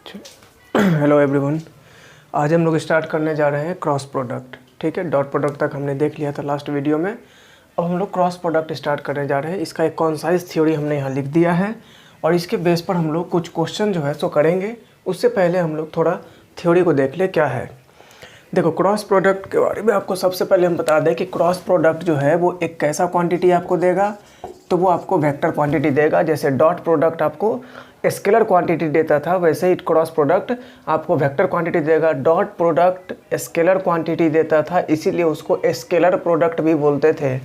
Hello everyone. आज हम लोग स्टार्ट करने जा रहे हैं क्रॉस प्रोडक्ट। ठीक है, डॉट प्रोडक्ट तक हमने देख लिया था लास्ट वीडियो में। अब हम लोग क्रॉस प्रोडक्ट स्टार्ट करने जा रहे हैं। इसका एक कॉन्साइज थ्योरी हमने यहाँ लिख दिया है और इसके बेस पर हम लोग कुछ क्वेश्चन जो है सो करेंगे। उससे पहले हम लोग थोड़ा थ्योरी को देख ले क्या है। देखो, क्रॉस प्रोडक्ट के बारे में आपको सबसे पहले हम बता दें कि क्रॉस प्रोडक्ट जो है वो एक कैसा क्वांटिटी आपको देगा, तो वो आपको वेक्टर क्वांटिटी देगा। जैसे डॉट प्रोडक्ट आपको स्केलर क्वांटिटी देता था, वैसे ही क्रॉस प्रोडक्ट आपको वेक्टर क्वांटिटी देगा। डॉट प्रोडक्ट स्केलर क्वांटिटी देता था, इसीलिए उसको स्केलर प्रोडक्ट भी बोलते थे।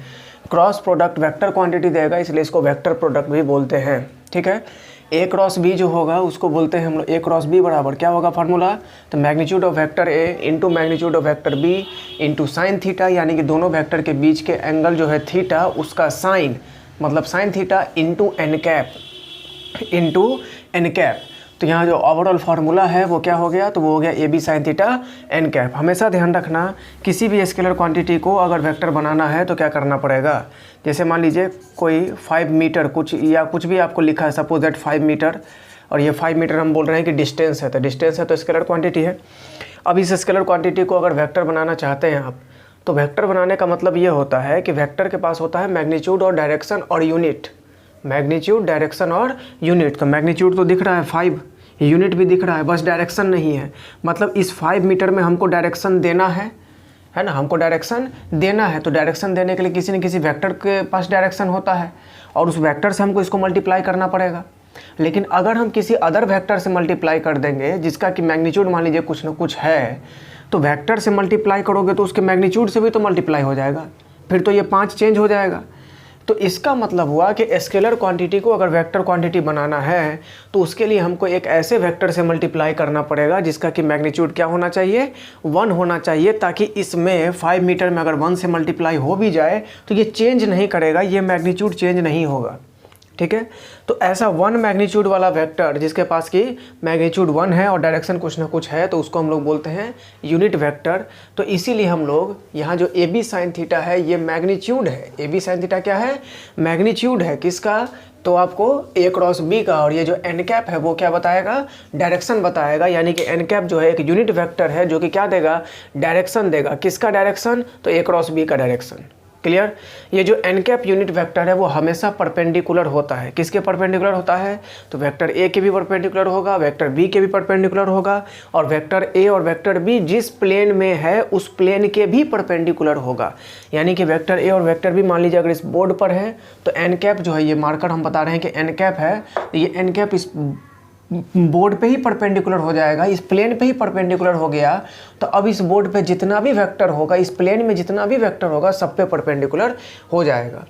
क्रॉस प्रोडक्ट वेक्टर क्वांटिटी देगा, इसलिए इसको वेक्टर प्रोडक्ट भी बोलते हैं। ठीक है, ए क्रॉस बी जो होगा उसको बोलते हैं हम लोग ए क्रॉस बी बराबर क्या होगा फार्मूला, तो magnitude of vector A into magnitude of vector B into sine theta, यानी कि दोनों वेक्टर के बीच के एंगल जो है थीटा, उसका साइन मतलब sine theta into N cap. तो यहाँ जो ओवरऑल फार्मूला है वो क्या हो गया, तो वो हो गया A B sine theta N cap. हमेशा ध्यान रखना, किसी भी स्केलर क्वांटिटी को अगर वेक्टर बनाना है तो क्या करना पड़ेगा। जैसे मान लीजिए कोई 5 मीटर कुछ या कुछ भी आपको लिखा है, सपोज दैट 5 मीटर, और ये 5 मीटर हम बोल रहे हैं कि डिस्टेंस है, तो डिस्टेंस है तो स्केलर क्वांटिटी है। अब इस स्केलर क्वांटिटी को अगर वेक्टर बनाना चाहते हैं आप, तो वेक्टर बनाने का मतलब ये होता है कि वेक्टर के पास होता है मैग्नीट्यूड और डायरेक्शन और यूनिट। मैग्नीट्यूड, डायरेक्शन और यूनिट। तो मैग्नीट्यूड तो दिख रहा है 5, यूनिट भी दिख रहा है, बस डायरेक्शन नहीं है। मतलब इस 5 मीटर में हमको डायरेक्शन देना है ना, हमको डायरेक्शन देना है। तो डायरेक्शन देने के लिए किसी न किसी वेक्टर के पास डायरेक्शन होता है और उस वेक्टर से हमको इसको मल्टीप्लाई करना पड़ेगा। लेकिन अगर हम किसी अदर वेक्टर से मल्टीप्लाई कर देंगे जिसका कि मैग्नीट्यूड मान लीजिए कुछ ना कुछ है, तो वेक्टर से मल्टीप्लाई करोगे तो उसके मैग्नीट्यूड से भी तो मल्टीप्लाई हो जाएगा, फिर तो ये 5 चेंज हो जाएगा। तो इसका मतलब हुआ कि स्केलर क्वांटिटी को अगर वेक्टर क्वांटिटी बनाना है तो उसके लिए हमको एक ऐसे वेक्टर से मल्टीप्लाई करना पड़ेगा जिसका कि मैग्नीट्यूड क्या होना चाहिए, 1 होना चाहिए, ताकि इसमें 5 मीटर में अगर 1 से मल्टीप्लाई हो भी जाए तो ये चेंज नहीं करेगा, ये मैग्नीट्यूड चेंज नहीं होगा। ठीक है, तो ऐसा 1 मैग्नीट्यूड वाला वेक्टर जिसके पास की मैग्नीट्यूड 1 है और डायरेक्शन कुछ ना कुछ है, तो उसको हम लोग बोलते हैं यूनिट वेक्टर। तो इसीलिए हम लोग यहाँ जो ए बी साइन थीटा है ये मैग्नीट्यूड है। ए बी साइन थीटा क्या है, मैग्नीट्यूड है। किसका, तो आपको ए क्रॉस बी का। और ये जो एन कैप है वो क्या बताएगा, डायरेक्शन बताएगा। यानी कि एन कैप जो है एक यूनिट वेक्टर है जो कि क्या देगा, डायरेक्शन देगा। किसका डायरेक्शन, तो ए क्रॉस बी का डायरेक्शन। क्लियर। ये जो एन कैप यूनिट वेक्टर है वो हमेशा परपेंडिकुलर होता है। किसके परपेंडिकुलर होता है, तो वेक्टर ए के भी परपेंडिकुलर होगा, वेक्टर बी के भी परपेंडिकुलर होगा, और वेक्टर ए और वेक्टर बी जिस प्लेन में है उस प्लेन के भी परपेंडिकुलर होगा। यानी कि वेक्टर ए और वेक्टर बी मान लीजिए अगर इस बोर्ड पर है तो एन कैप जो है, ये मार्कर हम बता रहे हैं कि एन कैप है, तो ये एन कैप इस बोर्ड पे ही परपेंडिकुलर हो जाएगा, इस प्लेन पे ही परपेंडिकुलर हो गया। तो अब इस बोर्ड पे जितना भी वेक्टर होगा, इस प्लेन में जितना भी वेक्टर होगा, सब पे परपेंडिकुलर हो जाएगा।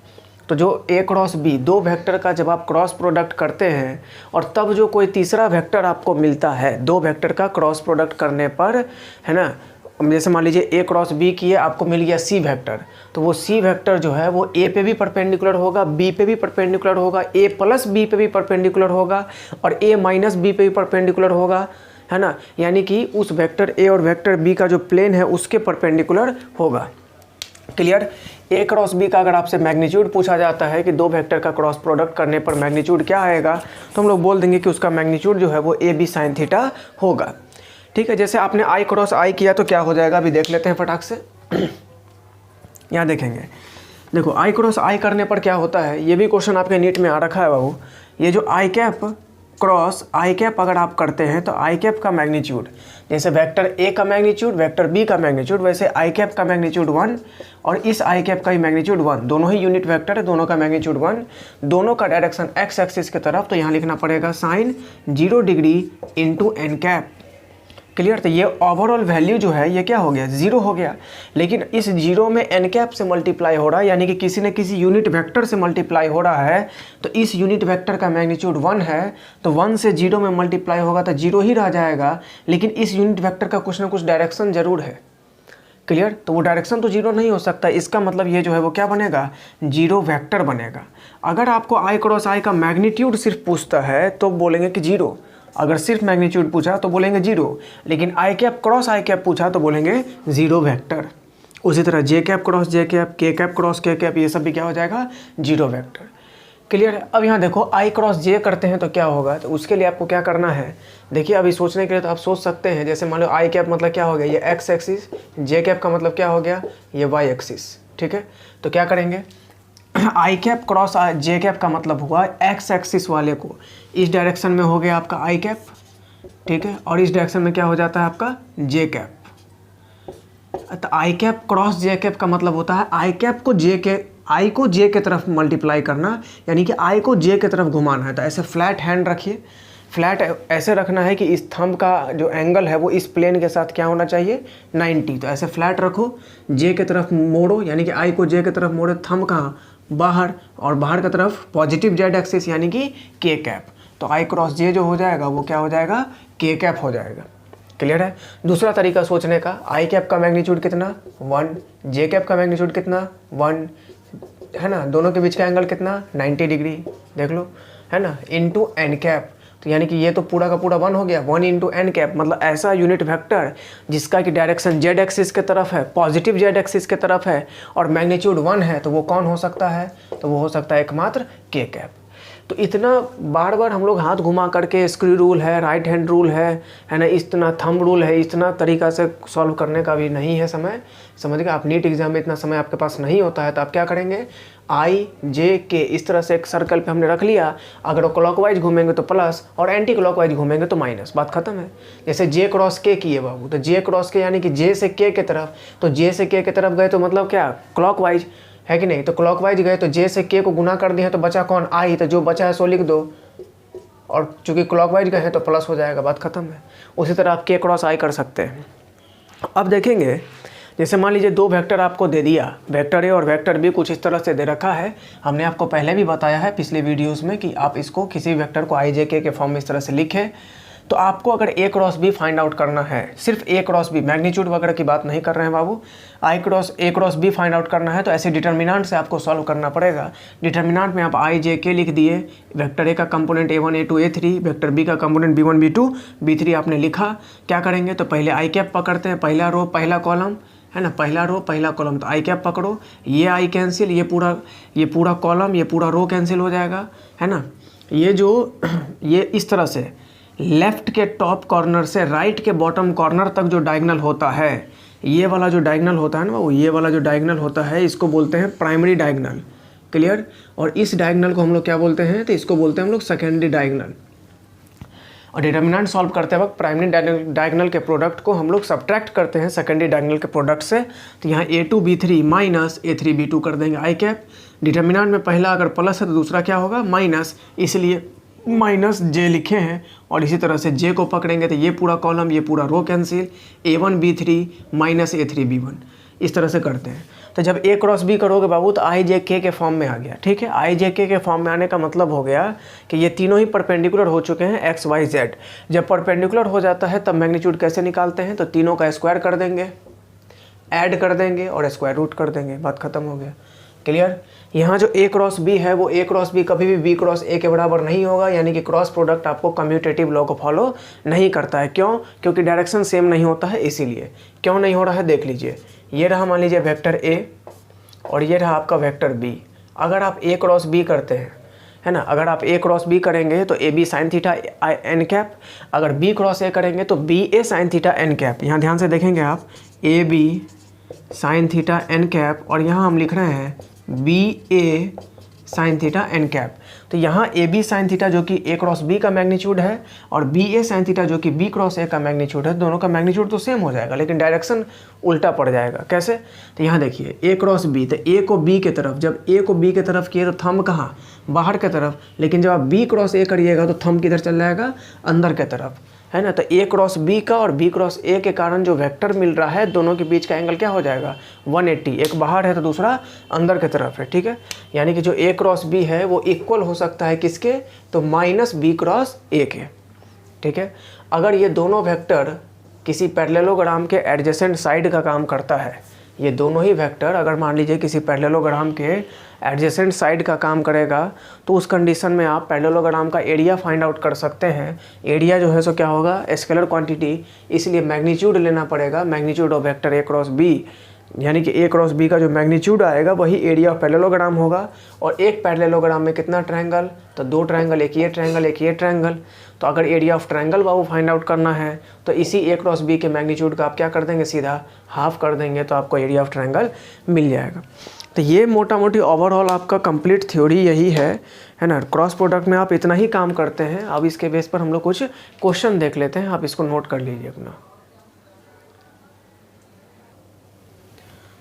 तो जो ए क्रॉस बी, दो वेक्टर का जब आप क्रॉस प्रोडक्ट करते हैं और तब जो कोई तीसरा वेक्टर आपको मिलता है, दो वेक्टर का क्रॉस प्रोडक्ट करने पर, है ना, जैसे मान लीजिए ए क्रॉस बी किए, आपको मिल गया सी वेक्टर, तो वो सी वेक्टर जो है वो ए पे भी परपेंडिकुलर होगा, बी पे भी परपेंडिकुलर होगा, ए प्लस बी पे भी परपेंडिकुलर होगा और ए माइनस बी पे भी परपेंडिकुलर होगा, है ना। यानी कि उस वेक्टर ए और वेक्टर बी का जो प्लेन है उसके परपेंडिकुलर होगा। क्लियर। ए क्रॉस बी का अगर आपसे मैग्नीट्यूड पूछा जाता है कि दो वेक्टर का क्रॉस प्रोडक्ट करने पर मैग्नीट्यूड क्या आएगा, तो हम लोग बोल देंगे कि उसका मैग्नीट्यूड जो है वो ए बी साइन थीटा होगा। ठीक है, जैसे आपने आई क्रॉस आई किया तो क्या हो जाएगा, अभी देख लेते हैं फटाक से। यहाँ देखेंगे, देखो आई क्रॉस आई करने पर क्या होता है, ये भी क्वेश्चन आपके नीट में आ रखा है बाबू। ये जो आई कैप क्रॉस आई कैप अगर आप करते हैं तो आई कैप का मैग्नीट्यूड, जैसे वेक्टर ए का मैग्नीट्यूड वेक्टर बी का मैग्नीट्यूड, वैसे आई कैप का मैग्नीट्यूड 1 और इस आई कैप का ही मैग्नीट्यूड 1, दोनों ही यूनिट वेक्टर है, दोनों का मैग्नीट्यूड 1, दोनों का डायरेक्शन एक्स एक्सिस की तरफ, तो यहाँ लिखना पड़ेगा sine 0 degree into N cap. Clear. तो ये ओवरऑल वैल्यू जो है ये क्या हो गया, 0 हो गया। लेकिन इस 0 में एन कैप से मल्टीप्लाई हो रहा है, यानी कि किसी न किसी यूनिट वेक्टर से मल्टीप्लाई हो रहा है। तो इस यूनिट वेक्टर का मैग्नीट्यूड 1 है, तो 1 से 0 में मल्टीप्लाई होगा तो 0 ही रह जाएगा। लेकिन इस यूनिट वेक्टर का कुछ ना कुछ डायरेक्शन जरूर है। क्लियर। तो वो डायरेक्शन तो 0 नहीं हो सकता, इसका मतलब ये जो है वो क्या बनेगा, 0 वेक्टर बनेगा। अगर आपको आई क्रॉस आई का मैग्नीट्यूड सिर्फ पूछता है तो बोलेंगे कि 0, अगर सिर्फ मैग्नीट्यूड पूछा तो बोलेंगे 0, लेकिन आई कैप क्रॉस आई कैप पूछा तो बोलेंगे 0 वेक्टर। उसी तरह जे कैप क्रॉस जे कैप, के कैप क्रॉस के कैप, ये सब भी क्या हो जाएगा, 0 वेक्टर। क्लियर है। अब यहाँ देखो आई क्रॉस जे करते हैं तो क्या होगा, तो उसके लिए आपको क्या करना है, देखिए अभी सोचने के लिए तो आप सोच सकते हैं, जैसे मान लो आई कैप मतलब क्या हो गया, ये एक्स एक्सिस, जे कैप का मतलब क्या हो गया, ये वाई एक्सिस, ठीक है। तो क्या करेंगे, आई कैप क्रॉस जे कैप का मतलब हुआ एक्स एक्सिस वाले को इस डायरेक्शन में हो गया आपका आई कैप, ठीक है, और इस डायरेक्शन में क्या हो जाता है आपका जे कैप। तो आई कैप क्रॉस जे कैप का मतलब होता है आई कैप को आई को जे के तरफ मल्टीप्लाई करना, यानी कि आई को जे के तरफ घुमाना है। तो ऐसे फ्लैट हैंड रखिए, फ्लैट ऐसे रखना है कि इस थंब का जो एंगल है वो इस प्लेन के साथ क्या होना चाहिए, 90। तो ऐसे फ्लैट रखो, जे के तरफ मोड़ो, यानी कि आई को जे के तरफ मोड़ो, थंब कहाँ, बाहर, और बाहर की तरफ पॉजिटिव जेड एक्सिस यानी कि के कैप। तो आई क्रॉस जे जो हो जाएगा वो क्या हो जाएगा, के कैप हो जाएगा। क्लियर है। दूसरा तरीका सोचने का, आई कैप का मैग्नीट्यूड कितना 1, जे कैप का मैग्नीट्यूड कितना 1 है ना, दोनों के बीच का एंगल कितना 90 डिग्री, देख लो है ना, इनटू एन कैप। तो यानी कि ये तो पूरा का पूरा 1 हो गया, 1 इंटू एन कैप, मतलब ऐसा यूनिट वेक्टर जिसका कि डायरेक्शन जेड एक्सिस के तरफ है, पॉजिटिव जेड एक्सिस के तरफ है, और मैग्नीट्यूड 1 है, तो वो कौन हो सकता है, तो वो हो सकता है एकमात्र के कैप। तो इतना बार बार हम लोग हाथ घुमा करके, स्क्रू रूल है, राइट हैंड रूल है ना, इतना थंब रूल है, इतना तरीका से सॉल्व करने का भी नहीं है समय, समझ गए आप। नीट एग्जाम में इतना समय आपके पास नहीं होता है, तो आप क्या करेंगे, आई जे के इस तरह से एक सर्कल पे हमने रख लिया, अगर वो क्लॉकवाइज घूमेंगे तो प्लस और एंटी क्लॉकवाइज घूमेंगे तो माइनस, बात खत्म है। जैसे जे क्रॉस के किए बाबू, तो जे क्रॉस के यानी कि जे से के की तरफ, तो जे से के की तरफ गए तो मतलब क्या, क्लॉकवाइज है कि नहीं, तो क्लॉकवाइज गए तो जे से के को गुना कर दिए तो बचा कौन, आई, तो जो बचा है सो लिख दो, और चूंकि क्लॉकवाइज गए हैं तो प्लस हो जाएगा, बात खत्म है। उसी तरह आप के क्रॉस आई कर सकते हैं। अब देखेंगे, जैसे मान लीजिए दो वेक्टर आपको दे दिया, वेक्टर ए और वेक्टर बी कुछ इस तरह से दे रखा है। हमने आपको पहले भी बताया है पिछले वीडियोस में कि आप इसको किसी वेक्टर को आई जे के फॉर्म में इस तरह से लिखें। तो आपको अगर ए क्रॉस बी फाइंड आउट करना है, सिर्फ ए क्रॉस बी, मैग्नीट्यूड वगैरह की बात नहीं कर रहे हैं बाबू, ए क्रॉस बी फाइंड आउट करना है, तो ऐसे डिटर्मिनेंट से आपको सॉल्व करना पड़ेगा। डिटर्मिनेंट में आप आई जे के लिख दिए, वेक्टर ए का component a1 a2 a3, vector B का कंपोनेंट b1 b2 b3 आपने लिखा। क्या करेंगे, तो पहले आई कैप पकड़ते हैं, पहला रो पहला कॉलम है ना, पहला रो पहला कॉलम, तो आई कैप पकड़ो, ये आई कैंसिल, ये पूरा कॉलम, ये पूरा रो कैंसिल हो जाएगा, है ना। ये इस तरह से लेफ्ट के टॉप कॉर्नर से राइट के बॉटम कॉर्नर तक जो डायगोनल होता है, ये वाला जो डायगोनल होता है ना वो, ये वाला जो डायगोनल होता है इसको बोलते हैं प्राइमरी डायगोनल। क्लियर। और इस डायगोनल को हम लोग क्या बोलते हैं, तो इसको बोलते हैं हम लोग सेकेंडरी डायगोनल। और डिटर्मिनेंट सॉल्व करते वक्त प्राइमरी डायगोनल के प्रोडक्ट को हम लोग सब्ट्रैक्ट करते हैं सेकेंडरी डायगोनल के प्रोडक्ट से। तो यहाँ a2 b3 minus a3 b2 कर देंगे आई कैप। डिटर्मिनेंट में पहला अगर प्लस है तो दूसरा क्या होगा, माइनस, इसलिए माइनस जे लिखे हैं। और इसी तरह से जे को पकड़ेंगे तो ये पूरा कॉलम, ये पूरा रो cancel, a1 b3 minus a3 b1, इस तरह से करते हैं। तो जब ए क्रॉस बी करोगे बाबू तो आई जे के फॉर्म में आ गया, ठीक है। आई जे के फॉर्म में आने का मतलब हो गया कि ये तीनों ही परपेंडिकुलर हो चुके हैं एक्स वाई जेड। जब परपेंडिकुलर हो जाता है तब मैग्नीट्यूड कैसे निकालते हैं, तो तीनों का स्क्वायर कर देंगे, ऐड कर देंगे और स्क्वायर रूट कर देंगे, बात खत्म हो गया। क्लियर। यहाँ जो ए क्रॉस बी है वो ए क्रॉस बी कभी भी बी क्रॉस ए के बराबर नहीं होगा, यानी कि क्रॉस प्रोडक्ट आपको कम्यूटेटिव लॉ को फॉलो नहीं करता है। क्यों, क्योंकि डायरेक्शन सेम नहीं होता है, इसीलिए। क्यों नहीं हो रहा है, देख लीजिए। ये रहा मान लीजिए वेक्टर ए और ये रहा आपका वेक्टर बी। अगर आप ए क्रॉस बी करते हैं, है ना, अगर आप ए क्रॉस बी करेंगे तो A B sine theta N cap, अगर बी क्रॉस ए करेंगे तो B A sine theta N cap. यहाँ ध्यान से देखेंगे आप, A B sine theta N cap, और यहाँ हम लिख रहे हैं B A sine theta N cap. तो यहाँ ए बी साइन थीटा जो कि ए क्रॉस बी का मैग्नीट्यूड है और बी ए साइन थीटा जो कि बी क्रॉस ए का मैग्नीट्यूड है, दोनों का मैग्नीट्यूड तो सेम हो जाएगा लेकिन डायरेक्शन उल्टा पड़ जाएगा। कैसे, तो यहाँ देखिए ए क्रॉस बी, तो ए को बी की तरफ, जब ए को बी की तरफ किए तो थंब कहाँ, बाहर की तरफ, लेकिन जब आप बी क्रॉस ए करिएगा तो थंब किधर चल जाएगा, अंदर की तरफ, है ना। तो ए क्रॉस बी का और बी क्रॉस ए के कारण जो वेक्टर मिल रहा है, दोनों के बीच का एंगल क्या हो जाएगा, 180। एक बाहर है तो दूसरा अंदर की तरफ है, ठीक है। यानी कि जो ए क्रॉस बी है वो इक्वल हो सकता है किसके, तो माइनस बी क्रॉस ए के, ठीक है। अगर ये दोनों वेक्टर किसी पैरेललोग्राम के एडजेसेंट साइड का काम करता है, ये दोनों ही वेक्टर अगर मान लीजिए किसी पैरेललोग्राम के एडजेसेंट साइड का काम करेगा, तो उस कंडीशन में आप पैरेललोग्राम का एरिया फाइंड आउट कर सकते हैं। एरिया जो है सो क्या होगा, स्केलर क्वांटिटी, इसलिए मैग्नीट्यूड लेना पड़ेगा, magnitude of vector A cross B. यानी कि ए क्रॉस बी का जो मैग्नीट्यूड आएगा वही एरिया ऑफ पैरेललोग्राम होगा। और एक पैरेललोग्राम में कितना ट्रायंगल, तो 2 ट्रायंगल, एक ये ट्रायंगल एक ये ट्रायंगल। तो अगर area of triangle Babu find out करना है तो इसी ए क्रॉस बी के मैग्नीट्यूड का आप क्या कर देंगे, सीधा हाफ कर देंगे, तो आपको एरिया ऑफ ट्रायंगल मिल जाएगा। तो ये मोटा मोटी ओवरऑल आपका कंप्लीट थ्योरी यही है ना। क्रॉस प्रोडक्ट में आप इतना ही काम करते हैं। अब इसके बेस पर हम लोग कुछ क्वेश्चन देख लेते हैं, आप इसको नोट कर लीजिए अपना।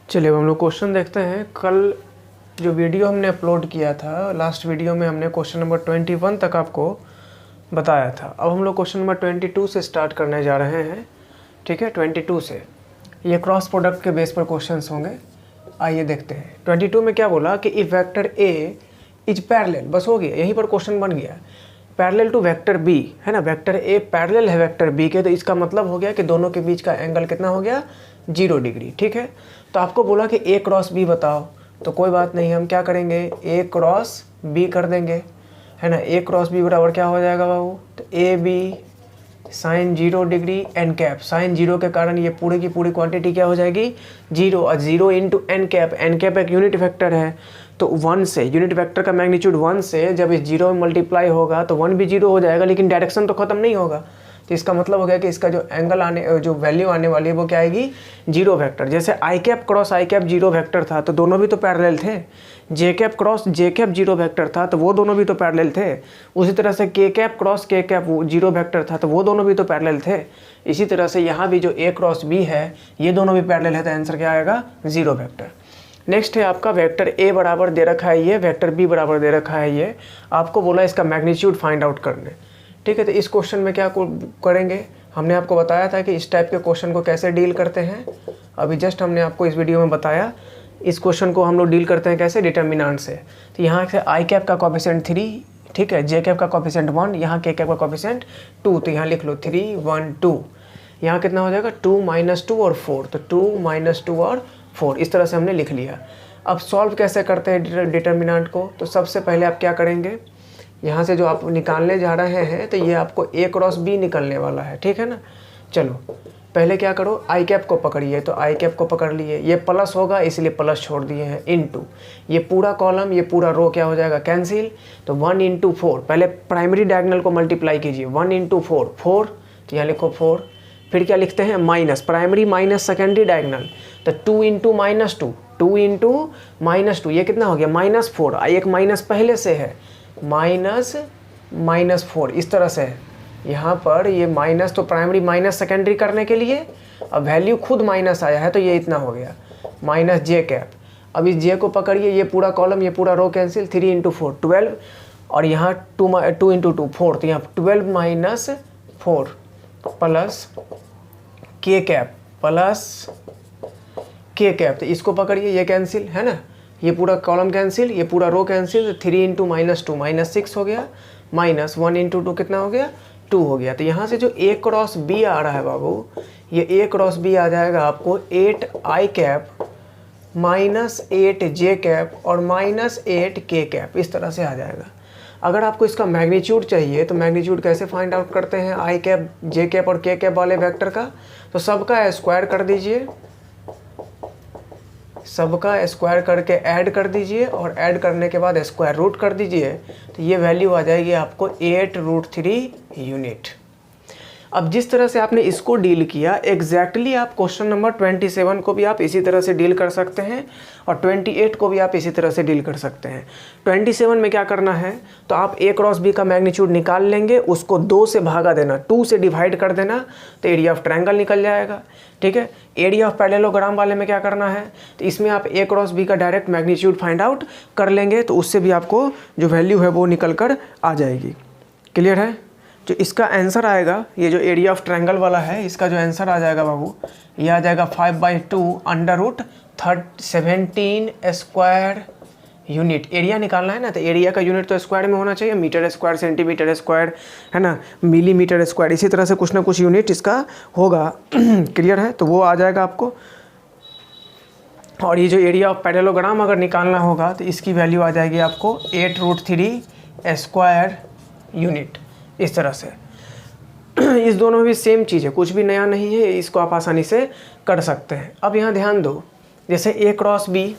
चलिए अब हम लोग क्वेश्चन देखते हैं। कल जो वीडियो हमने अपलोड किया था, लास्ट वीडियो में हमने क्वेश्चन नंबर 21 तक आपको बताया था। अब हम लोग क्वेश्चन नंबर 22 से स्टार्ट करने जा रहे हैं, ठीक है। 22 से ये क्रॉस प्रोडक्ट के बेस पर क्वेश्चंस होंगे। आइए देखते हैं। 22 में क्या बोला कि if vector A is parallel, बस हो गया, यहीं पर क्वेश्चन बन गया। पैरेलल टू वेक्टर बी, है ना, वेक्टर ए पैरेलल है वेक्टर बी के, तो इसका मतलब हो गया कि दोनों के बीच का एंगल कितना हो गया, 0 डिग्री, ठीक है। तो आपको बोला कि ए क्रॉस बी बताओ, तो कोई बात नहीं, हम क्या करेंगे, ए क्रॉस बी कर देंगे, है ना। ए क्रॉस बी बराबर क्या हो जाएगा बाबू, तो A B sine 0 degree N cap. Sine 0 के कारण ये पूरी की पूरी क्वांटिटी क्या हो जाएगी, 0, और 0 into N cap. N cap एक यूनिट वेक्टर है, तो 1 से, यूनिट वेक्टर का मैग्नीट्यूड 1 से जब इस 0 में मल्टीप्लाई होगा तो 1 भी 0 हो जाएगा, लेकिन डायरेक्शन तो खत्म नहीं होगा। तो इसका मतलब हो गया कि इसका जो एंगल जो वैल्यू आने वाली है वो क्या आएगी, 0 वेक्टर। जैसे आई कैप क्रॉस आई कैप 0 वेक्टर था तो दोनों भी तो पैरेलल थे। जे कैप क्रॉस जे कैप 0 वेक्टर था तो वो दोनों भी तो पैरेलल थे। उसी तरह से के कैप क्रॉस के कैप 0 वेक्टर था तो वो दोनों भी तो पैरेलल थे। इसी तरह से यहाँ भी जो ए क्रॉस बी है ये दोनों भी पैरेलल है, तो आंसर क्या आएगा, 0 वेक्टर। नेक्स्ट है आपका वेक्टर ए बराबर दे रखा है ये, वेक्टर बी बराबर दे रखा है ये। आपको बोला इसका मैग्नीट्यूड फाइंड आउट करने, ठीक है। तो इस क्वेश्चन में क्या करेंगे, हमने आपको बताया था कि इस टाइप के क्वेश्चन को कैसे डील करते हैं। अभी जस्ट हमने आपको इस वीडियो में बताया। इस क्वेश्चन को हम लोग डील करते हैं कैसे, डिटर्मिनेंट से। तो यहाँ से आई कैप का कोएफिशिएंट 3, ठीक है, जे कैप का कोएफिशिएंट 1, यहाँ के कैप का कोएफिशिएंट 2, तो यहाँ लिख लो 3 1 2। यहाँ कितना हो जाएगा, 2 - 2 और 4, तो 2 - 2 और 4, इस तरह से हमने लिख लिया। अब सॉल्व कैसे करते हैं डिटर्मिनेंट को, तो सबसे पहले आप क्या करेंगे, यहाँ से जो आप निकालने जा रहे हैं तो ये आपको ए क्रॉस बी निकलने वाला है, ठीक है ना। चलो पहले क्या करो, आई कैप को पकड़िए, तो आई कैप को पकड़ लिए, ये प्लस होगा इसलिए प्लस छोड़ दिए हैं, इनटू ये पूरा कॉलम ये पूरा रो क्या हो जाएगा, कैंसिल। तो 1 × 4, पहले प्राइमरी डायगोनल को मल्टीप्लाई कीजिए, 1 × 4 4, तो यहाँ लिखो 4। फिर क्या लिखते हैं, minus, primary minus secondary diagonal, तो 2 × -2, 2 × -2, ये कितना हो गया, -4। एक माइनस पहले से है, -4, इस तरह से है। यहाँ पर ये माइनस, तो प्राइमरी माइनस सेकेंडरी करने के लिए अब वैल्यू खुद माइनस आया है तो ये इतना हो गया, माइनस जे कैप। अब इस जे को पकड़िए, ये पूरा कॉलम ये पूरा रो कैंसिल, 3 × 4 12, और यहाँ 2 × 2 4, तो यहाँ 12 - 4 प्लस के कैप प्लस के कैप, तो इसको पकड़िए, ये कैंसिल है ना, ये पूरा कॉलम कैंसिल, ये पूरा रो कैंसिल, 3 × -2 -6 हो गया, माइनस 1 × 2 कितना हो गया, 2 हो गया। तो यहाँ से जो ए क्रॉस बी आ रहा है बाबू, ये ए क्रॉस बी आ जाएगा आपको 8 आई कैप -8 जे कैप और -8 के कैप, इस तरह से आ जाएगा। अगर आपको इसका मैग्नीट्यूड चाहिए तो मैग्नीट्यूड कैसे फाइंड आउट करते हैं आई कैप जे कैप और के कैप वाले वेक्टर का, तो सबका स्क्वायर कर दीजिए, सबका स्क्वायर करके ऐड कर दीजिए, और ऐड करने के बाद स्क्वायर रूट कर दीजिए, तो ये वैल्यू आ जाएगी आपको 8√3 यूनिट। अब जिस तरह से आपने इसको डील किया, एग्जैक्टली आप क्वेश्चन नंबर 27 को भी आप इसी तरह से डील कर सकते हैं, और 28 को भी आप इसी तरह से डील कर सकते हैं। 27 में क्या करना है, तो आप ए क्रॉस बी का मैग्नीट्यूड निकाल लेंगे, उसको 2 से भागा देना, 2 से डिवाइड कर देना, तो एरिया ऑफ ट्रायंगल निकल जाएगा, ठीक है। एरिया ऑफ पैरेललोग्राम वाले में क्या करना है, तो इसमें आप ए क्रॉस बी का डायरेक्ट मैग्नीट्यूड फाइंड आउट कर लेंगे, तो उससे भी आपको जो वैल्यू है वो निकल कर आ जाएगी। क्लियर है। जो इसका आंसर आएगा, ये जो एरिया ऑफ ट्रायंगल वाला है, इसका जो आंसर आ जाएगा बाबू, ये आ जाएगा 5/2 √17 स्क्वायर यूनिट। एरिया निकालना है ना, तो एरिया का यूनिट तो स्क्वायर में होना चाहिए, मीटर स्क्वायर, सेंटीमीटर स्क्वायर, है ना, मिलीमीटर स्क्वायर, इसी तरह से कुछ ना कुछ यूनिट इसका होगा। क्लियर है, तो वो आ जाएगा आपको। और ये जो एरिया ऑफ पैरेललोग्राम अगर निकालना होगा तो इसकी वैल्यू आ जाएगी आपको 8√3 स्क्वायर यूनिट, इस तरह से। इस दोनों में भी सेम चीज़ है, कुछ भी नया नहीं है, इसको आप आसानी से कर सकते हैं। अब यहाँ ध्यान दो, जैसे ए क्रॉस बी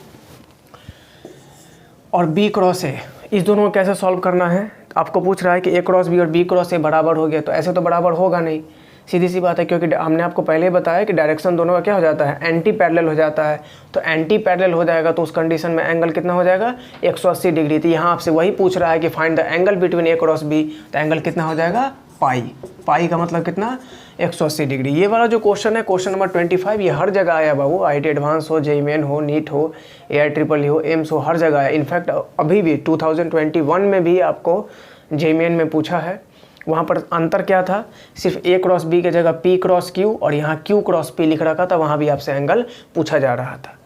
और बी क्रॉस ए, इस दोनों को कैसे सॉल्व करना है। आपको पूछ रहा है कि ए क्रॉस बी और बी क्रॉस ए बराबर हो गया, तो ऐसे तो बराबर होगा नहीं, सीधी सी बात है, क्योंकि हमने आपको पहले ही बताया कि डायरेक्शन दोनों का क्या हो जाता है, एंटी पैरेलल हो जाता है। तो एंटी पैरेलल हो जाएगा तो उस कंडीशन में एंगल कितना हो जाएगा, 180 डिग्री। तो यहाँ आपसे वही पूछ रहा है कि find the angle between A cross B, तो एंगल कितना हो जाएगा, पाई। पाई का मतलब कितना, 180 डिग्री। ये वाला जो क्वेश्चन है, क्वेश्चन नंबर 25, ये हर जगह आया बाबू, IIT एडवांस हो, जेईई मेन हो, नीट हो, AIEEE हो, एम्स हो, हर जगह आया। इनफैक्ट अभी भी 2021 में भी आपको जेईई मेन में पूछा है। वहाँ पर अंतर क्या था, सिर्फ ए क्रॉस बी की जगह पी क्रॉस क्यू और यहाँ क्यू क्रॉस पी लिख रखा था, वहाँ भी आपसे एंगल पूछा जा रहा था।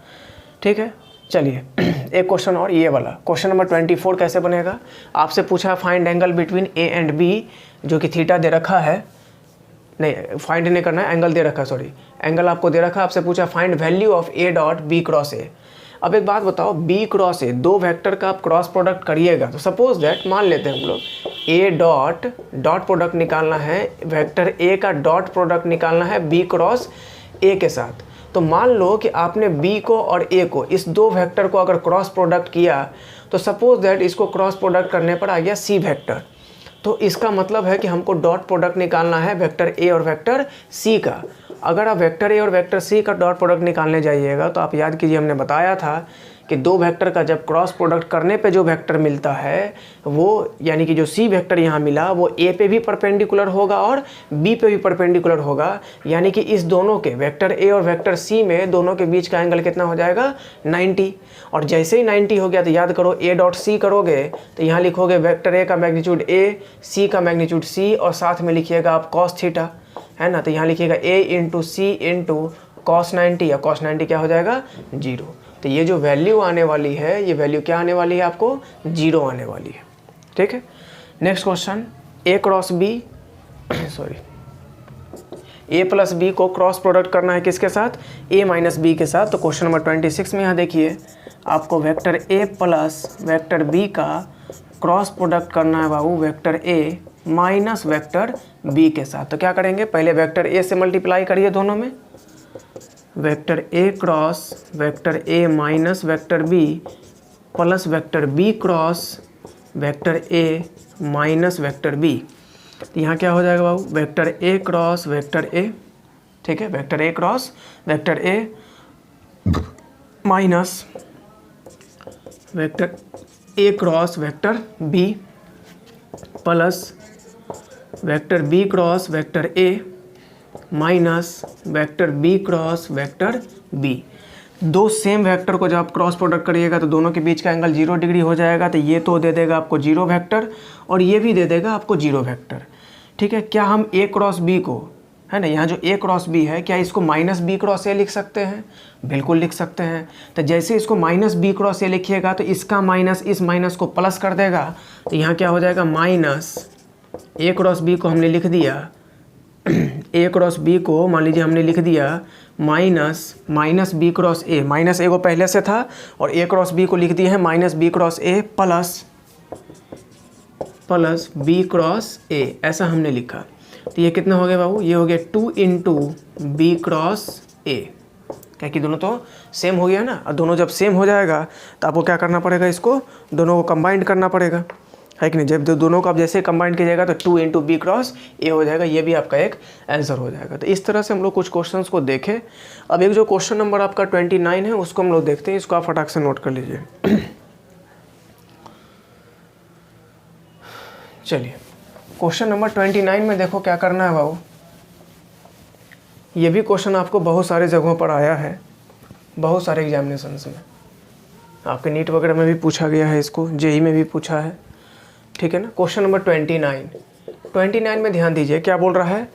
ठीक है, चलिए एक क्वेश्चन और, ये वाला क्वेश्चन नंबर 24 कैसे बनेगा। आपसे पूछा find angle between A and B, जो कि थीटा दे रखा है, नहीं फाइंड नहीं करना है, एंगल दे रखा है, सॉरी एंगल आपको दे रखा है। आपसे पूछा find value of A dot B cross A. अब एक बात बताओ, बी क्रॉस ए, दो वेक्टर का आप क्रॉस प्रोडक्ट करिएगा, तो सपोज दैट मान लेते हैं हम लोग ए डॉट प्रोडक्ट निकालना है, वेक्टर ए का डॉट प्रोडक्ट निकालना है बी क्रॉस ए के साथ। तो मान लो कि आपने बी को और ए को, इस दो वेक्टर को अगर क्रॉस प्रोडक्ट किया, तो सपोज दैट इसको क्रॉस प्रोडक्ट करने पर आ गया सी वेक्टर। तो इसका मतलब है कि हमको डॉट प्रोडक्ट निकालना है वेक्टर ए और वेक्टर सी का। अगर आप वेक्टर ए और वेक्टर सी का डॉट प्रोडक्ट निकालने जाइएगा, तो आप याद कीजिए हमने बताया था कि दो वेक्टर का जब क्रॉस प्रोडक्ट करने पे जो वेक्टर मिलता है वो, यानी कि जो सी वेक्टर यहाँ मिला, वो ए पे भी परपेंडिकुलर होगा और बी पे भी परपेंडिकुलर होगा। यानी कि इस दोनों के, वेक्टर ए और वेक्टर सी में, दोनों के बीच का एंगल कितना हो जाएगा, 90। और जैसे ही 90 हो गया तो याद करो ए डॉट सी करोगे तो यहाँ लिखोगे वेक्टर ए का मैग्नीट्यूड ए, सी का मैग्नीट्यूड सी, और साथ में लिखिएगा आप कॉस थीटा, है ना। तो यहाँ लिखिएगा ए इंटू सी इंटू कॉस 90, या कॉस 90 क्या हो जाएगा, 0। तो ये जो वैल्यू आने वाली है, ये वैल्यू क्या आने वाली है आपको, 0 आने वाली है। ठीक है, नेक्स्ट क्वेश्चन, ए क्रॉस बी सॉरी ए प्लस बी को क्रॉस प्रोडक्ट करना है किसके साथ, ए माइनस बी के साथ। तो क्वेश्चन नंबर 26 में यहाँ देखिए, आपको vector A plus vector B का क्रॉस प्रोडक्ट करना है बाबू vector A minus vector B के साथ। तो क्या करेंगे, पहले वेक्टर ए से मल्टीप्लाई करिए दोनों में, vector A cross vector A minus vector B plus vector B cross vector A minus vector B. तो यहाँ क्या हो जाएगा बाबू, vector A cross vector A, ठीक है, vector A cross vector A minus vector A cross vector B plus vector B cross vector A minus vector B cross vector B. दो same vector को जब आप क्रॉस प्रोडक्ट करिएगा तो दोनों के बीच का एंगल 0 डिग्री हो जाएगा। तो ये तो दे देगा आपको 0 वेक्टर और ये भी दे देगा आपको 0 वेक्टर। ठीक है, क्या हम ए क्रॉस बी को, है ना, यहाँ जो ए क्रॉस बी है, क्या इसको माइनस बी क्रॉस ए लिख सकते हैं, बिल्कुल लिख सकते हैं। तो जैसे इसको माइनस बी क्रॉस ए लिखिएगा तो इसका माइनस इस माइनस को प्लस कर देगा। तो यहाँ क्या हो जाएगा, माइनस ए क्रॉस बी को हमने लिख दिया, ए क्रॉस बी को मान लीजिए हमने लिख दिया minus B cross A, minus A को पहले से था और ए क्रॉस बी को लिख दिए हैं minus B cross A plus B cross A, ऐसा हमने लिखा। तो ये कितना हो गया बाबू, ये हो गया 2 इंटू बी क्रॉस ए, क्या कि दोनों तो सेम हो गया ना। और दोनों जब सेम हो जाएगा तो आपको क्या करना पड़ेगा, इसको दोनों को कंबाइंड करना पड़ेगा, है कि नहीं। जब दोनों को आप जैसे कंबाइन कीजिएगा तो 2 इंटू बी क्रॉस ए हो जाएगा, ये भी आपका एक आंसर हो जाएगा। तो इस तरह से हम लोग कुछ क्वेश्चंस को देखें। अब एक जो क्वेश्चन नंबर आपका 29 है उसको हम लोग देखते हैं, इसको आप फटाक से नोट कर लीजिए। चलिए क्वेश्चन नंबर 29 में देखो क्या करना है बाबू। ये भी क्वेश्चन आपको बहुत सारे जगहों पर आया है, बहुत सारे एग्जामिनेशंस में, आपके नीट वगैरह में भी पूछा गया है, इसको जेईई में भी पूछा है। ठीक है ना। क्वेश्चन नंबर 29 में ध्यान दीजिए क्या बोल रहा है,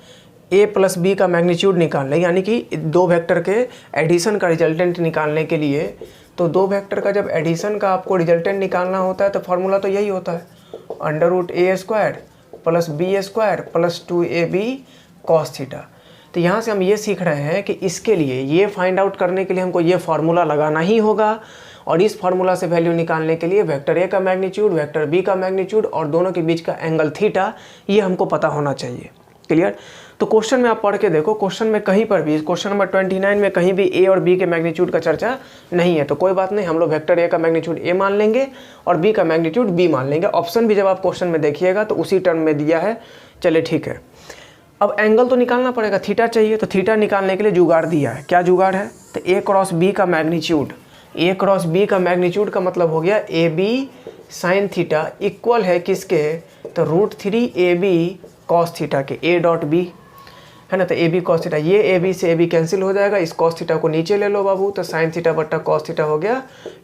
ए प्लस बी का मैग्नीट्यूड निकालने, यानी कि दो वेक्टर के एडिशन का रिजल्टेंट निकालने के लिए। तो दो वेक्टर का जब एडिशन का आपको रिजल्टेंट निकालना होता है तो फार्मूला तो यही होता है, √a² plus b² plus 2ab cos theta. तो यहाँ से हम ये सीख रहे हैं कि इसके लिए, ये फाइंड आउट करने के लिए हमको ये फार्मूला लगाना ही होगा, और इस फार्मूला से वैल्यू निकालने के लिए वेक्टर ए का मैग्नीट्यूड, वेक्टर बी का मैग्नीट्यूड और दोनों के बीच का एंगल थीटा, ये हमको पता होना चाहिए। क्लियर। तो क्वेश्चन में आप पढ़ के देखो, क्वेश्चन में कहीं पर भी, क्वेश्चन नंबर 29 में कहीं भी ए और बी के मैग्नीट्यूड का चर्चा नहीं है। तो कोई बात नहीं, हम लोग वेक्टर ए का मैग्नीट्यूड ए मान लेंगे और बी का मैग्नीट्यूड बी मान लेंगे। ऑप्शन भी जब आप क्वेश्चन में देखिएगा तो उसी टर्म में दिया है। चलिए ठीक है, अब एंगल तो निकालना पड़ेगा, थीटा चाहिए। तो थीटा निकालने के लिए जुगाड़ दिया है। क्या जुगाड़ है? तो ए क्रॉस बी का मैग्नीट्यूड, ए क्रॉस बी का मैग्नीट्यूड का मतलब हो गया A B sine theta equal है किसके? तो √3 ए बी कॉस थीटा के, ए डॉट बी है ना। तो ए बी कॉस थीटा, ये ए बी से ए बी कैंसिल हो जाएगा, इस कॉस थीटा को नीचे ले लो बाबू। तो साइन थीटा बट्टा कॉस थीटा हो गया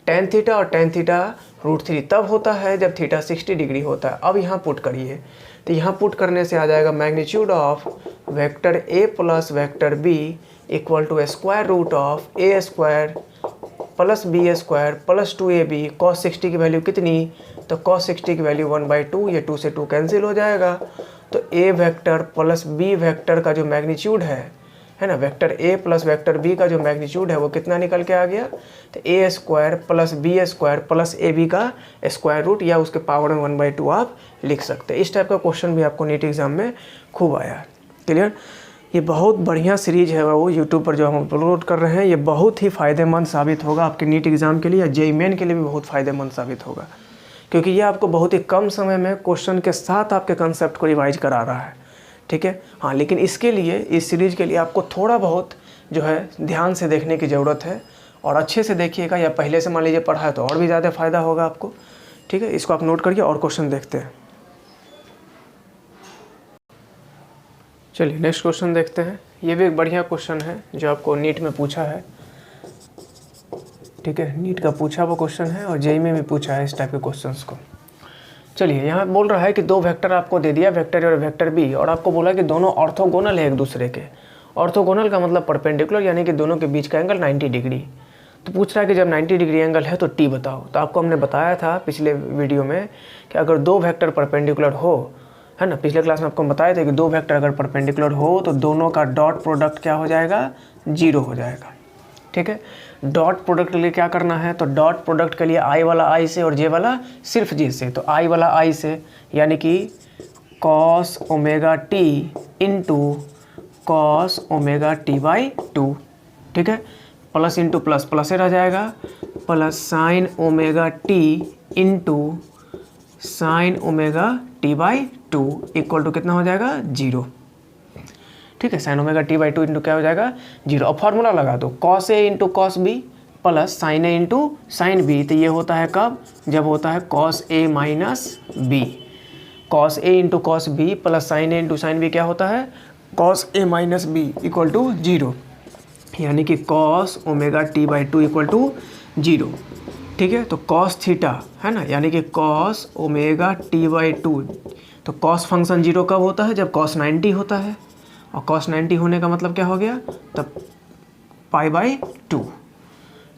टेन थीटा, और टेन थीटा √3 तब होता है जब थीटा 60 डिग्री होता है। अब यहाँ पुट करिए, तो यहाँ पुट करने से आ जाएगा magnitude of vector A plus vector B equal to square root of A square plus B square plus 2ab। Cos 60 की वैल्यू कितनी? तो कॉस 60 की वैल्यू 1/2, ये 2 से 2 कैंसिल हो जाएगा। तो A vector plus B vector का जो मैग्नीट्यूड है ना, vector A plus vector B का जो मैग्नीट्यूड है वो कितना निकल के आ गया? तो A square plus B square plus A B का स्क्वायर रूट, या उसके पावर में 1/2 आप लिख सकते हैं। इस टाइप का क्वेश्चन भी आपको नीट एग्जाम में खूब आया। क्लियर। ये बहुत बढ़िया सीरीज है वो यूट्यूब पर जो हम अपलोड कर रहे हैं, ये बहुत ही फ़ायदेमंद साबित होगा आपके नीट एग्ज़ाम के लिए, या जेईई मेन के लिए भी बहुत फ़ायदेमंद साबित होगा, क्योंकि ये आपको बहुत ही कम समय में क्वेश्चन के साथ आपके कंसेप्ट को रिवाइज करा रहा है। ठीक है, हाँ, लेकिन इसके लिए, इस सीरीज़ के लिए आपको थोड़ा बहुत जो है ध्यान से देखने की ज़रूरत है, और अच्छे से देखिएगा, या पहले से मान लीजिए पढ़ा है तो और भी ज़्यादा फ़ायदा होगा आपको। ठीक है, इसको आप नोट करिए और क्वेश्चन देखते हैं। चलिए नेक्स्ट क्वेश्चन देखते हैं। ये भी एक बढ़िया क्वेश्चन है जो आपको नीट में पूछा है। ठीक है, नीट का पूछा हुआ क्वेश्चन है और जेईई में भी पूछा है इस टाइप के क्वेश्चंस को। चलिए, यहाँ बोल रहा है कि दो वेक्टर आपको दे दिया, वेक्टर ए और वेक्टर बी, और आपको बोला कि दोनों ऑर्थोगोनल है एक दूसरे के। ऑर्थोगोनल का मतलब परपेंडिकुलर, यानी कि दोनों के बीच का एंगल 90 डिग्री। तो पूछ रहा है कि जब 90 डिग्री एंगल है तो टी बताओ। तो आपको हमने बताया था पिछले वीडियो में कि अगर दो वेक्टर परपेंडिकुलर हो, है ना, पिछले क्लास में आपको बताया था कि दो वेक्टर अगर परपेंडिकुलर हो तो दोनों का डॉट प्रोडक्ट क्या हो जाएगा? 0 हो जाएगा। ठीक है, डॉट प्रोडक्ट के लिए क्या करना है? तो डॉट प्रोडक्ट के लिए आई वाला आई से और जे वाला सिर्फ जे से। तो आई वाला आई से, यानी कि cos omega T into cos omega t/2। ठीक है, प्लस इंटू प्लस प्लस से रह जाएगा, plus sine omega T into sine omega t/2 equal to कितना हो जाएगा? 0। ठीक है, साइन ओमेगा t/2 इंटू क्या हो जाएगा? 0। अब फॉर्मूला लगा दो, cos a into cos B plus sine a into sine B. तो ये होता है कब? जब होता है cos a minus B. cos a into cos B plus sine a into sine B क्या होता है? cos a minus B equal to 0, यानी कि cos omega t/2 equal to 0। ठीक है, तो cos थीटा है ना, यानी कि cos ओमेगा t/2। तो cos फंक्शन 0 कब होता है? जब cos 90 होता है, और cos 90 होने का मतलब क्या हो गया? तब π/2।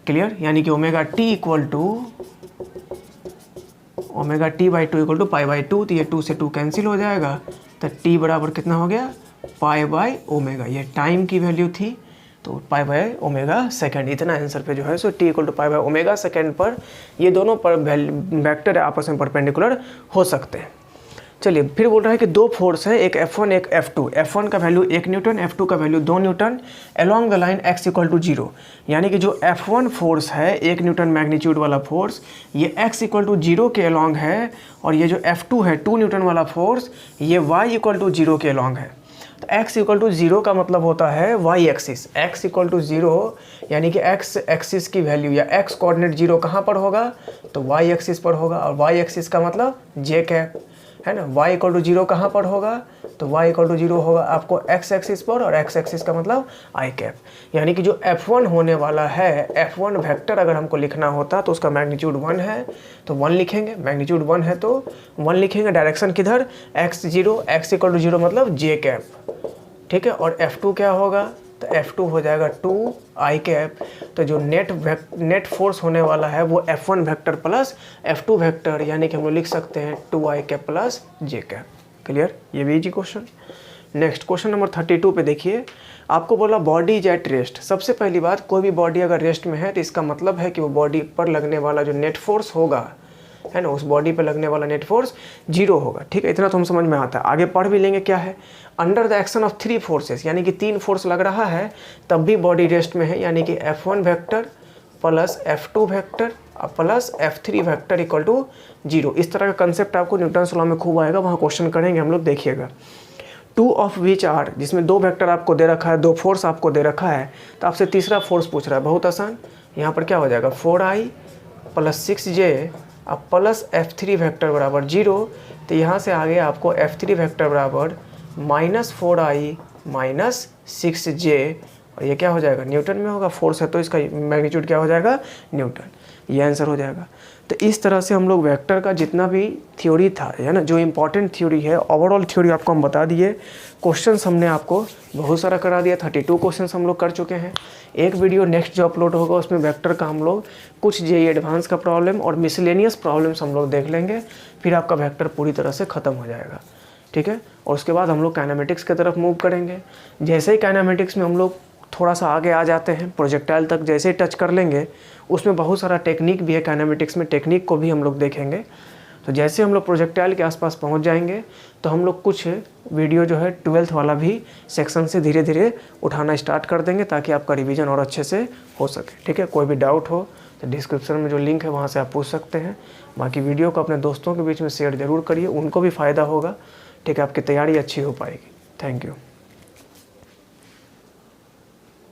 क्लियर, यानी कि omega t equal to omega t/2 equal to π/2। तो ये 2 से 2 कैंसिल हो जाएगा, तो t बराबर कितना हो गया? π/ओमेगा। ये टाइम की वैल्यू थी, तो π/ओमेगा सेकेंड। इतना आंसर पे जो है सो t इक्वल टू π/ओमेगा सेकेंड पर ये दोनों पर वेक्टर आपस में परपेंडिकुलर हो सकते हैं। चलिए, फिर बोल रहा है कि दो फोर्स है, एक F1 एक F2। F1 का वैल्यू 1 न्यूटन, F2 का value 2 newton, along the line x equal to 0। यानी कि जो F1 फोर्स है 1 न्यूटन मैग्नीट्यूड वाला फोर्स, ये x इक्वल टू 0 के अलोंग है, और ये जो F2 है 2 न्यूटन वाला फोर्स, ये y इक्वल टू 0 के अलोंग है। तो x इक्वल टू 0 का मतलब होता है y axis. x equal to 0 यानी कि x एक्सिस की वैल्यू या x कोऑर्डिनेट 0 कहाँ पर होगा? तो y एक्सिस पर होगा, और y एक्सिस का मतलब j कैप है ना। y इक्वल टू 0 कहाँ पर होगा? तो y इक्वल टू 0 होगा आपको x एक्सिस पर, और x एक्सिस का मतलब i कैप। यानी कि जो F1 होने वाला है, F1 वेक्टर अगर हमको लिखना होता तो उसका मैग्नीट्यूड 1 है, तो 1 लिखेंगे। मैग्नीट्यूड 1 है तो 1 लिखेंगे। डायरेक्शन किधर? x0, x इक्वल टू 0 मतलब j कैप। ठीक है, और F2 क्या होगा? तो F2 हो जाएगा 2i कैप। तो जो नेट फोर्स होने वाला है वो F1 vector plus F2 vector, यानी कि हम लोग लिख सकते हैं 2i cap plus j cap. Clear, ये भी easy question. Next question number 32 पे देखिए, आपको बोला बॉडी इज एट रेस्ट। सबसे पहली बात, कोई भी बॉडी अगर रेस्ट में है तो इसका मतलब है कि वो बॉडी पर लगने वाला जो नेट फोर्स होगा, है ना, उस बॉडी पे लगने वाला नेट फोर्स 0 होगा। ठीक है, इतना तो हम समझ में आता है। आगे पढ़ भी लेंगे क्या है, under the action of 3 forces, यानी कि 3 फोर्स लग रहा है तब भी बॉडी रेस्ट में है, यानी कि F1 vector plus F2 vector plus F3 vector equal to 0। इस तरह का कंसेप्ट आपको न्यूटन्स लॉ में खूब आएगा, वहाँ क्वेश्चन करेंगे हम लोग, देखिएगा। 2 ऑफ विच आर, जिसमें 2 वेक्टर आपको दे रखा है, 2 फोर्स आपको दे रखा है, तो आपसे तीसरा फोर्स पूछ रहा है, बहुत आसान। यहाँ पर क्या हो जाएगा 4i प्लस 6j अब प्लस F3 वेक्टर बराबर 0, तो यहाँ से आगे आपको F3 वेक्टर बराबर माइनस 4i माइनस 6j, और ये क्या हो जाएगा न्यूटन में होगा, फोर्स है तो इसका मैग्नीट्यूड क्या हो जाएगा न्यूटन, ये आंसर हो जाएगा। तो इस तरह से हम लोग वेक्टर का जितना भी थ्योरी था, है ना, जो इम्पोर्टेंट थ्योरी है, ओवरऑल थ्योरी आपको हम बता दिए। क्वेश्चंस हमने आपको बहुत सारा करा दिया, 32 क्वेश्चंस हम लोग कर चुके हैं। एक वीडियो नेक्स्ट जो अपलोड होगा उसमें वेक्टर का हम लोग कुछ जेईई एडवांस का प्रॉब्लम और मिसलेनियस प्रॉब्लम्स हम लोग देख लेंगे, फिर आपका वेक्टर पूरी तरह से ख़त्म हो जाएगा। ठीक है, और उसके बाद हम लोग काइनेमेटिक्स की तरफ मूव करेंगे। जैसे ही काइनेमेटिक्स में हम लोग थोड़ा सा आगे आ जाते हैं, प्रोजेक्टाइल तक जैसे ही टच कर लेंगे, उसमें बहुत सारा टेक्निक भी है काइनेमेटिक्स में, टेक्निक को भी हम लोग देखेंगे। तो जैसे हम लोग प्रोजेक्टाइल के आसपास पहुंच जाएंगे तो हम लोग कुछ वीडियो जो है 12th वाला भी सेक्शन से धीरे धीरे उठाना स्टार्ट कर देंगे, ताकि आपका रिवीजन और अच्छे से हो सके। ठीक है, कोई भी डाउट हो तो डिस्क्रिप्शन में जो लिंक है वहाँ से आप पूछ सकते हैं। बाकी वीडियो को अपने दोस्तों के बीच में शेयर ज़रूर करिए, उनको भी फ़ायदा होगा। ठीक है, आपकी तैयारी अच्छी हो पाएगी। Thank you.